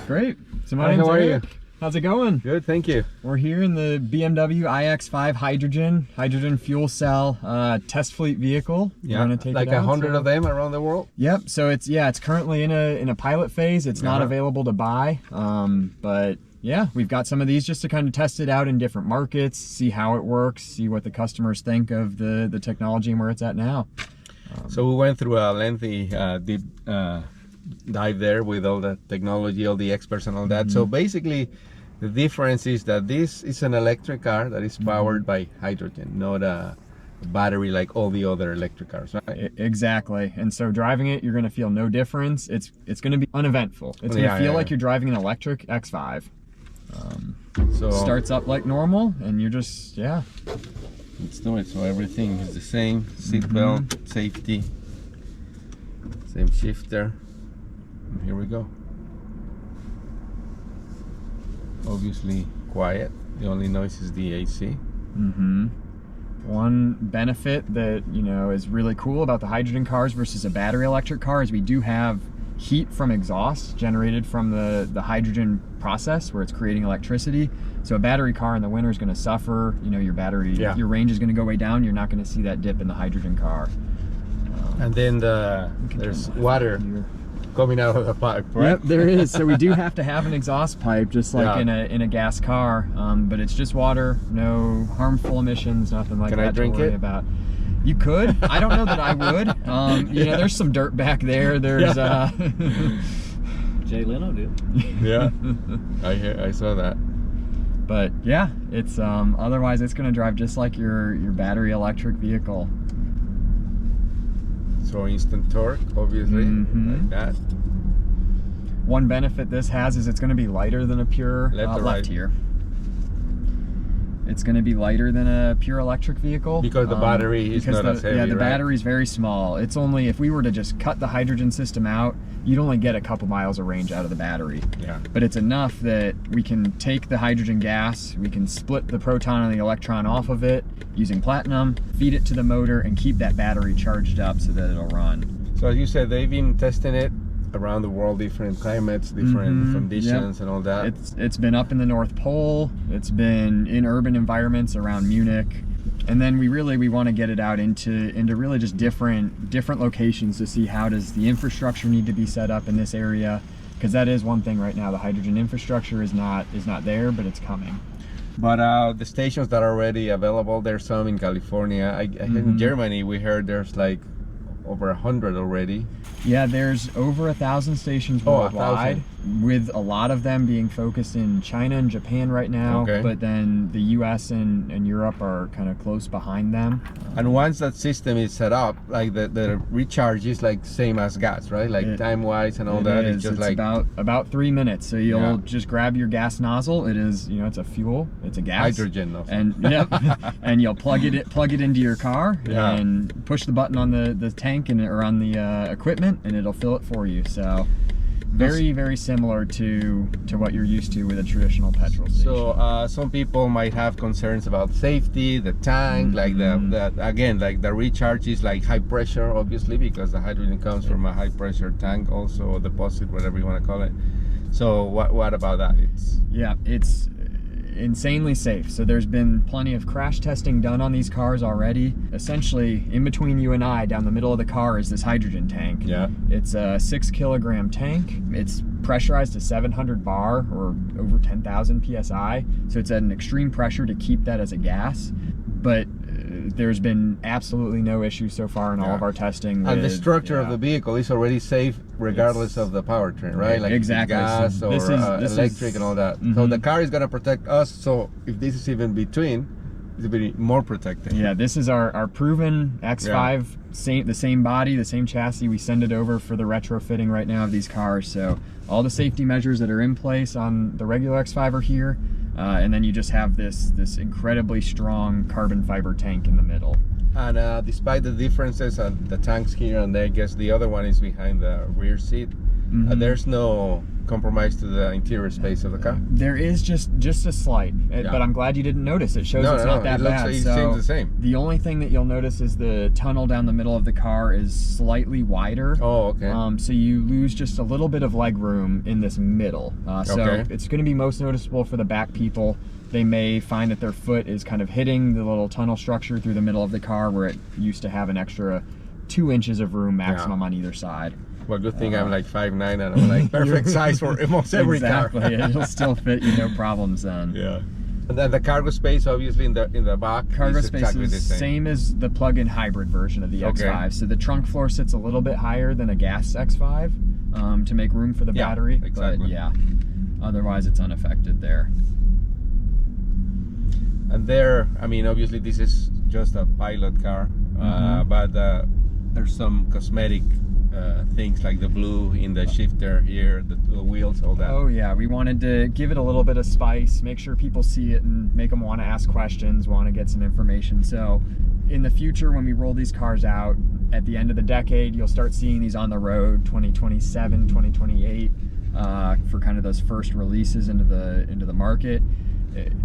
Great. So my name's Eric. How's it going? Good, thank you. We're here in the BMW iX5 hydrogen fuel cell test fleet vehicle. Yeah, like 100 of them around the world. Yep. So it's currently in a pilot phase. It's not available to buy, but yeah, we've got some of these just to kind of test it out in different markets, see how it works, see what the customers think of the technology and where it's at now. So we went through a lengthy deep dive there with all the technology, all the experts and all that. So basically the difference is that this is an electric car that is powered by hydrogen, not a battery like all the other electric cars, right? Exactly. And so driving it, you're going to feel no difference. It's going to be uneventful. It's going to feel like you're driving an electric X5. So starts up like normal and you're just, let's do it. So everything is the same. Seat belt, safety, same shifter. And here we go. Obviously quiet. The only noise is the AC. One benefit that is really cool about the hydrogen cars versus a battery electric car is we do have heat from exhaust generated from the hydrogen process where it's creating electricity. So a battery car in the winter is going to suffer. Your battery, your range is going to go way down. You're not going to see that dip in the hydrogen car. And then there's water coming out of the pipe, right? Yep, there is. So we do have to have an exhaust pipe, just like in a gas car. But it's just water, no harmful emissions, nothing like that to worry about. You could. I don't know that I would. There's some dirt back there. There's Jay Leno did. Yeah, I saw that. But yeah, it's otherwise it's going to drive just like your battery electric vehicle. So instant torque, obviously, like that. One benefit this has is it's going to be lighter than a pure left here. It's going to be lighter than a pure electric vehicle because the battery is not as heavy. Yeah, the battery is very small. It's only, if we were to just cut the hydrogen system out, you'd only get a couple miles of range out of the battery. Yeah. But it's enough that we can take the hydrogen gas, we can split the proton and the electron off of it using platinum, feed it to the motor, and keep that battery charged up so that it'll run. So as you said, they've been testing it around the world, different climates, different conditions and all that. It's been up in the North Pole, it's been in urban environments around Munich, and then we want to get it out into really just different locations to see how does the infrastructure need to be set up in this area, because that is one thing right now. The hydrogen infrastructure is not there, but it's coming. But the stations that are already available, there's some in California. I think in Germany we heard there's like over 100 already. Yeah, there's over 1,000 stations worldwide, with a lot of them being focused in China and Japan right now. But then the US and Europe are kind of close behind them. And once that system is set up, like the recharge is like same as gas, right? Like time-wise and all that. It's just like about 3 minutes. So you'll just grab your gas nozzle. It is, it's a fuel. It's a gas. Hydrogen nozzle. And and you'll plug it into your car and push the button on the tank or on the equipment, and it'll fill it for you. So very similar to what you're used to with a traditional petrol station. So some people might have concerns about safety, the tank, like the recharge is like high pressure, obviously, because the hydrogen comes from a high pressure tank, also a deposit, whatever you want to call it. So what about that? It's insanely safe. So there's been plenty of crash testing done on these cars already. Essentially, in between you and I, down the middle of the car, is this hydrogen tank. It's a 6 kilogram tank. It's pressurized to 700 bar or over 10,000 psi. So it's at an extreme pressure to keep that as a gas. But there's been absolutely no issue so far in all of our testing. And the structure of the vehicle is already safe regardless of the powertrain, right? Like gas or electric and all that. So the car is going to protect us. So if this is even between, it'll be more protected. Yeah, this is our proven X5, the same body, the same chassis. We send it over for the retrofitting right now of these cars. So all the safety measures that are in place on the regular X5 are here. And then you just have this incredibly strong carbon fiber tank in the middle. And despite the differences on the tanks here and there, I guess the other one is behind the rear seat. There's no compromise to the interior space of the car? There is just a slight, but I'm glad you didn't notice. It shows it's not that bad. It seems the same. The only thing that you'll notice is the tunnel down the middle of the car is slightly wider. Oh, okay. So you lose just a little bit of leg room in this middle. So it's going to be most noticeable for the back people. They may find that their foot is kind of hitting the little tunnel structure through the middle of the car where it used to have an extra 2 inches of room maximum on either side. Well, good thing I'm like 5'9" and I'm like perfect size for almost every car. Exactly, it'll still fit you, no problems then. Yeah. And then the cargo space, obviously, in the back cargo is space exactly is the same as the plug-in hybrid version of the X5. So the trunk floor sits a little bit higher than a gas X5 to make room for the battery. Exactly. But yeah, otherwise it's unaffected there. And there, I mean, obviously this is just a pilot car, but there's some cosmetic things like the blue in the shifter here, the wheels, all that. Oh yeah, we wanted to give it a little bit of spice, make sure people see it and make them want to ask questions, want to get some information. So in the future, when we roll these cars out at the end of the decade, you'll start seeing these on the road 2027, 2028 for kind of those first releases into the market.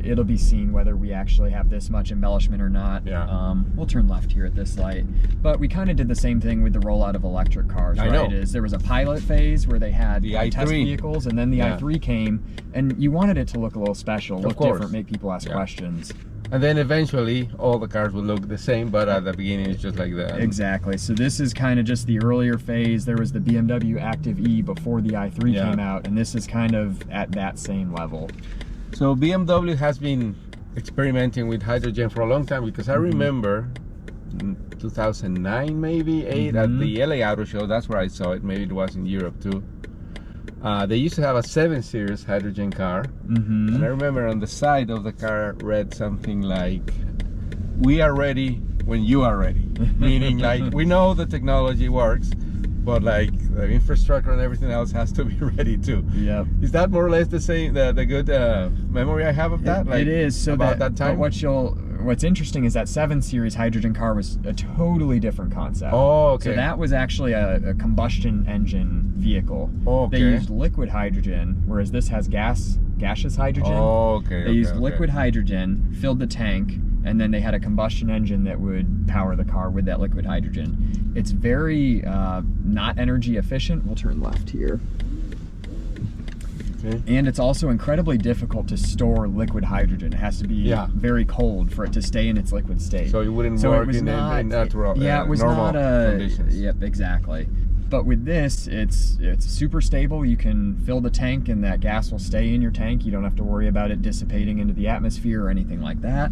It'll be seen whether we actually have this much embellishment or not. Yeah. We'll turn left here at this light. But we kind of did the same thing with the rollout of electric cars, right? I know. There was a pilot phase where they had the test i3 vehicles, and then the i3 came, and you wanted it to look a little special, look different, make people ask questions. And then eventually all the cars will look the same, but at the beginning it's just like that. Exactly. So this is kind of just the earlier phase. There was the BMW Active E before the i3 came out, and this is kind of at that same level. So BMW has been experimenting with hydrogen for a long time, because I remember in 2009, maybe 8, at the LA Auto Show, that's where I saw it. Maybe it was in Europe too. They used to have a 7 Series hydrogen car, and I remember on the side of the car read something like, "We are ready when you are ready," meaning like we know the technology works, but like the infrastructure and everything else has to be ready too. Yep. Is that more or less the same, the good memory I have of that? It is. So about that time. What's interesting is that 7 Series hydrogen car was a totally different concept. Oh, okay. So that was actually a combustion engine vehicle. Oh, okay. They used liquid hydrogen, whereas this has gaseous hydrogen. Oh, okay. They used liquid hydrogen, filled the tank, and then they had a combustion engine that would power the car with that liquid hydrogen. It's very not energy efficient. We'll turn left here. Okay. And it's also incredibly difficult to store liquid hydrogen. It has to be very cold for it to stay in its liquid state. So it wouldn't work in natural normal conditions. Yep, exactly. But with this, it's super stable. You can fill the tank and that gas will stay in your tank. You don't have to worry about it dissipating into the atmosphere or anything like that.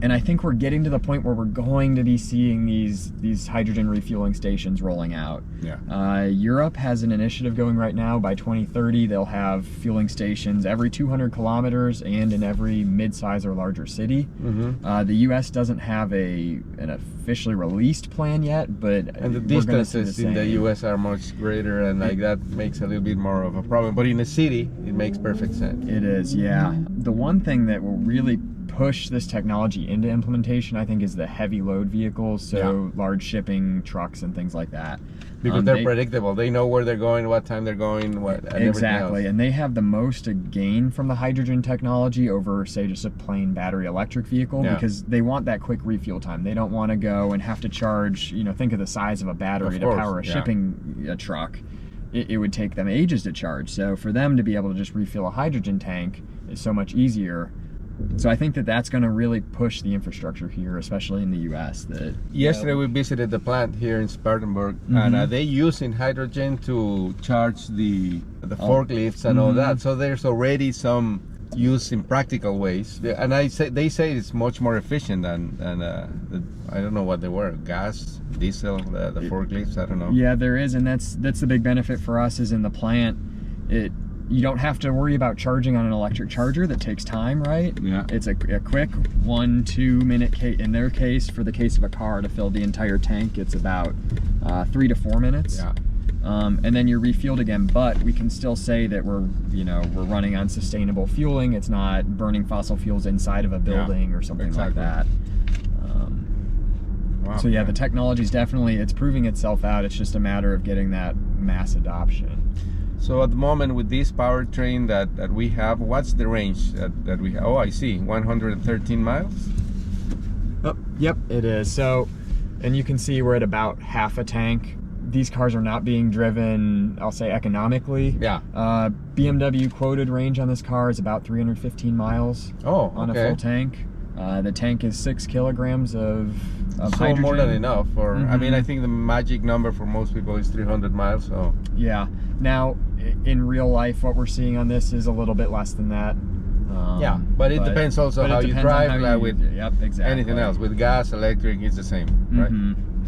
And I think we're getting to the point where we're going to be seeing these hydrogen refueling stations rolling out. Yeah. Europe has an initiative going right now. By 2030, they'll have fueling stations every 200 kilometers and in every mid-size or larger city. The U.S. doesn't have an officially released plan yet, but and the distances in the U.S. are much greater, and like that makes a little bit more of a problem. But in a city, it makes perfect sense. It is, yeah. The one thing that will really push this technology into implementation, I think, is the heavy load vehicles, so large shipping trucks and things like that. Because they're predictable. They know where they're going, what time they're going, and exactly. And they have the most to gain from the hydrogen technology over, say, just a plain battery electric vehicle, because they want that quick refuel time. They don't want to go and have to charge, think of the size of a battery to power a shipping truck. It would take them ages to charge. So for them to be able to just refill a hydrogen tank is so much easier. So I think that's going to really push the infrastructure here, especially in the U.S. Yesterday we visited the plant here in Spartanburg, and they're using hydrogen to charge the forklifts and all that. So there's already some use in practical ways, and they say it's much more efficient than I don't know what they were, gas, diesel, the forklifts. I don't know. Yeah, there is, and that's the big benefit for us is in the plant. You don't have to worry about charging on an electric charger that takes time, right? Yeah. It's a quick 1-2 minute case. In their case, for the case of a car, to fill the entire tank, it's about 3 to 4 minutes. Yeah. And then you're refueled again, but we can still say that we're running on sustainable fueling. It's not burning fossil fuels inside of a building or something like that. So yeah, the technology is definitely, it's proving itself out. It's just a matter of getting that mass adoption. So at the moment with this powertrain that we have, what's the range that we have? Oh, I see, 113 miles. Oh, yep, it is. So, and you can see we're at about half a tank. These cars are not being driven, I'll say, economically. Yeah. BMW quoted range on this car is about 315 miles. Oh, on a full tank. The tank is 6 kilograms of hydrogen. More than enough. Or I mean, I think the magic number for most people is 300 miles. So yeah. Now, in real life, what we're seeing on this is a little bit less than that. Yeah, but it depends also how you drive. With exactly. anything else, with gas, electric, it's the same, right?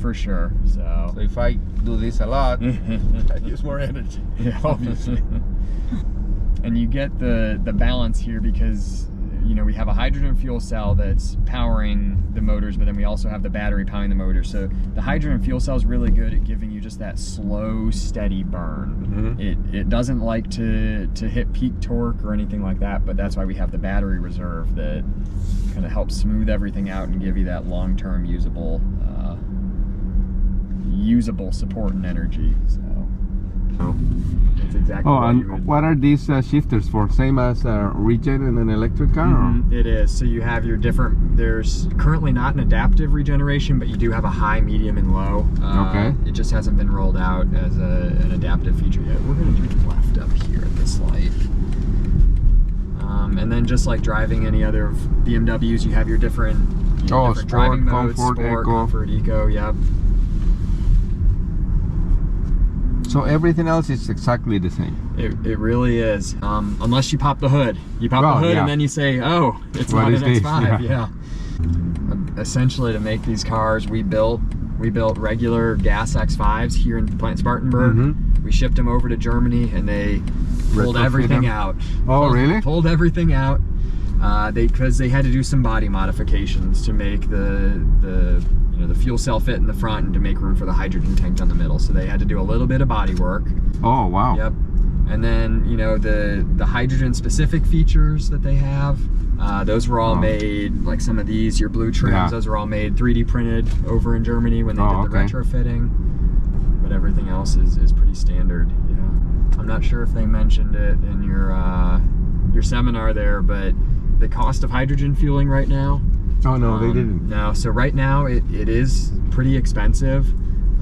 For sure. So if I do this a lot, I use more energy. Yeah, obviously. And you get the balance here because, you know, we have a hydrogen fuel cell that's powering the motors, but then we also have the battery powering the motor. So the hydrogen fuel cell is really good at giving you just that slow, steady burn. It doesn't like to hit peak torque or anything like that, but that's why we have the battery reserve that kind of helps smooth everything out and give you that long-term usable support and energy. So that's exactly what are these shifters for? Same as regen in an electric car? It is. So you have your different, there's currently not an adaptive regeneration, but you do have a high, medium, and low. It just hasn't been rolled out as an adaptive feature yet. We're going to do left up here at this light. And then just like driving any other BMWs, you have your different, different driving modes, sport, comfort, eco, yep. So everything else is exactly the same. It really is, unless you pop the hood. You pop the hood and then you say, "Oh, it's not an X5." Yeah. Essentially, to make these cars, we built regular gas X5s here in Plant Spartanburg. We shipped them over to Germany, and they pulled everything out. Oh, really? Pulled everything out. Because they had to do some body modifications to make the fuel cell fit in the front and to make room for the hydrogen tank down the middle. So they had to do a little bit of body work. Oh, wow. Yep. And then, the hydrogen specific features that they have, those were all made, like some of these, your blue trims, those were all made 3D printed over in Germany when they did the retrofitting. But everything else is pretty standard. Yeah. I'm not sure if they mentioned it in your seminar there, but the cost of hydrogen fueling right now. Oh no, they didn't. No, so right now it is pretty expensive.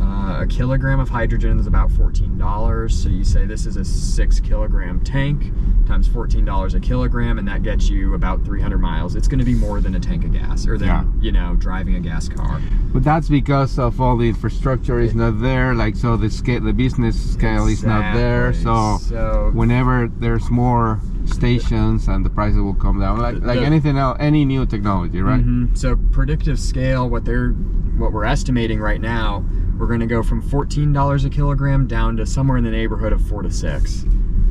A kilogram of hydrogen is about $14. So you say this is a 6 kilogram tank times $14 a kilogram, and that gets you about 300 miles. It's going to be more than a tank of gas, or than driving a gas car. But that's because of all the infrastructure is not there. Like, so the business scale is not there. So whenever there's more stations, and the prices will come down, like anything else, any new technology, right? So predictive scale, what we're estimating right now, we're going to go from $14 a kilogram down to somewhere in the neighborhood of 4 to 6.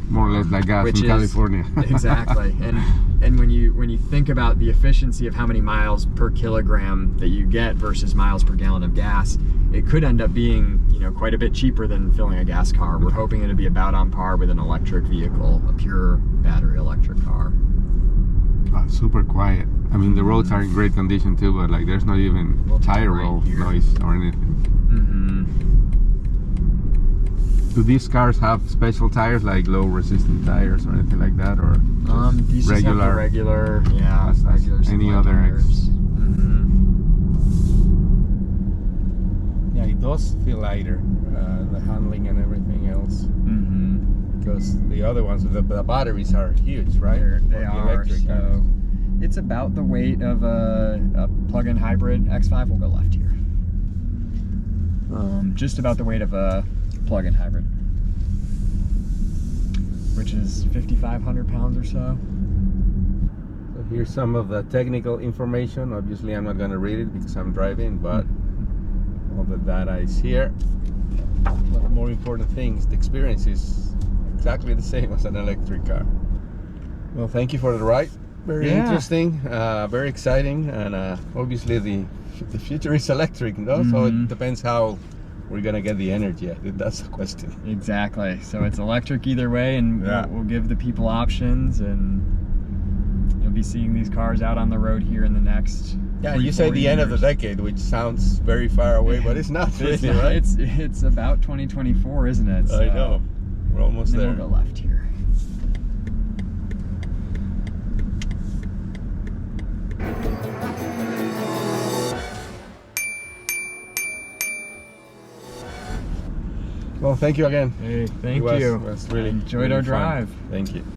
More or less like gas in California. Exactly. And when you think about the efficiency of how many miles per kilogram that you get versus miles per gallon of gas, it could end up being quite a bit cheaper than filling a gas car. We're hoping it'll be about on par with an electric vehicle, a pure battery electric car. Super quiet. I mean, the roads are in great condition too, but like there's not even tire roll noise or anything. Do these cars have special tires, like low resistant tires or anything like that, or these regular? Just have the regular, regular any other tires. Yeah, it does feel lighter, the handling and everything else. Because the other ones, the batteries are huge, right? They are. So it's about the weight of a plug-in hybrid X5. We'll go left here. Just about the weight of a plug-in hybrid, which is 5,500 pounds or so. So here's some of the technical information. Obviously, I'm not going to read it because I'm driving, but all the data is here. One of the more important things, the experience is exactly the same as an electric car. Well, thank you for the ride. Very interesting, very exciting, and obviously the future is electric, so it depends how we're gonna get the energy. I think that's the question. Exactly. So it's electric either way, and we'll give the people options, and you'll be seeing these cars out on the road here in the next. Yeah, you say the end of the decade, which sounds very far away, but it's not really, right? It's about 2024, isn't it? So. I know. We're almost and there. then we'll go left here. Well, thank you again. Hey, thank It you. was really I enjoyed really our fun. drive. Thank you.